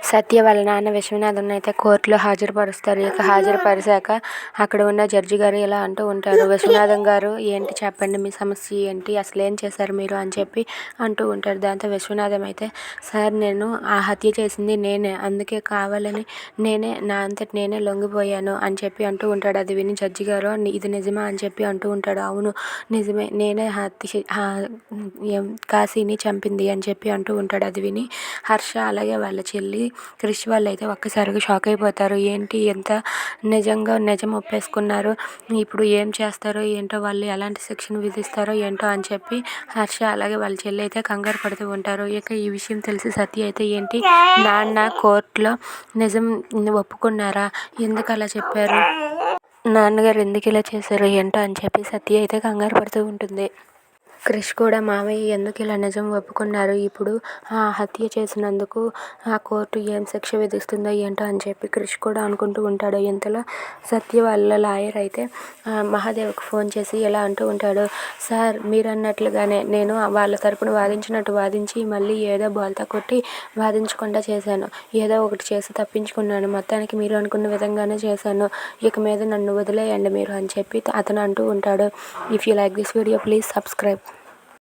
సత్య వాళ్ళ నాన్న విశ్వనాథన్ అయితే కోర్టులో హాజరుపరుస్తారు. ఇక హాజరుపరిచాక అక్కడ ఉన్న జడ్జి గారు ఇలా అంటూ ఉంటారు, విశ్వనాథం గారు ఏంటి చెప్పండి, మీ సమస్య ఏంటి, అసలు ఏం చేశారు మీరు అని చెప్పి అంటూ ఉంటారు. దాంతో విశ్వనాథం అయితే, సార్ నేను ఆ హత్య చేసింది నేనే, అందుకే కావాలని నా అంతటి నేనే లొంగిపోయాను అని చెప్పి అంటూ ఉంటాడు. అది విని జడ్జి గారు ఇది నిజమా అని చెప్పి అంటూ ఉంటాడు. అవును నిజమే, నేనే కాశీని చంపింది అని చెప్పి అంటూ ఉంటాడు. అది విని హర్ష అలాగే వాళ్ళ చెల్లి క్రిష్ వాళ్ళు అయితే ఒక్కసారిగా షాక్ అయిపోతారు. ఏంటి ఎంత నిజం ఒప్పేసుకున్నారు, ఇప్పుడు ఏం చేస్తారో ఏంటో, వాళ్ళు ఎలాంటి శిక్షను విధిస్తారో ఏంటో అని చెప్పి హర్ష అలాగే వాళ్ళ చెల్లి అయితే కంగారు పడుతూ ఉంటారు. ఇక ఈ విషయం తెలిసి సత్య అయితే, ఏంటి నాన్న కోర్టులో నిజం ఒప్పుకున్నారా, ఎందుకు అలా చెప్పారు, నాన్నగారు ఎందుకు ఇలా చేశారు ఏంటో అని చెప్పి సత్య అయితే కంగారు పడుతూ ఉంటుంది. క్రిష్ కూడా మామయ్య ఎందుకు ఇలా నిజం ఒప్పుకున్నారు, ఇప్పుడు ఆ హత్య చేసినందుకు ఆ కోర్టు ఏం శిక్ష విధిస్తుందో ఏంటో అని చెప్పి క్రిష్ కూడా అనుకుంటూ ఉంటాడు. ఇంతలో సత్య వాళ్ళ లాయర్ అయితే మహాదేవ్కి ఫోన్ చేసి ఇలా అంటూ ఉంటాడు, సార్ మీరు అన్నట్లుగానే నేను వాళ్ళ తరపున వాదించినట్టు వాదించి మళ్ళీ ఏదో బోల్తా కొట్టి వాదించకుండా చేశాను, ఏదో ఒకటి చేసి తప్పించుకున్నాను, మొత్తానికి మీరు అనుకున్న విధంగానే చేశాను, ఇక మీద నన్ను వదిలేయండి మీరు అని చెప్పి అతను అంటూ ఉంటాడు. If you like this video please subscribe.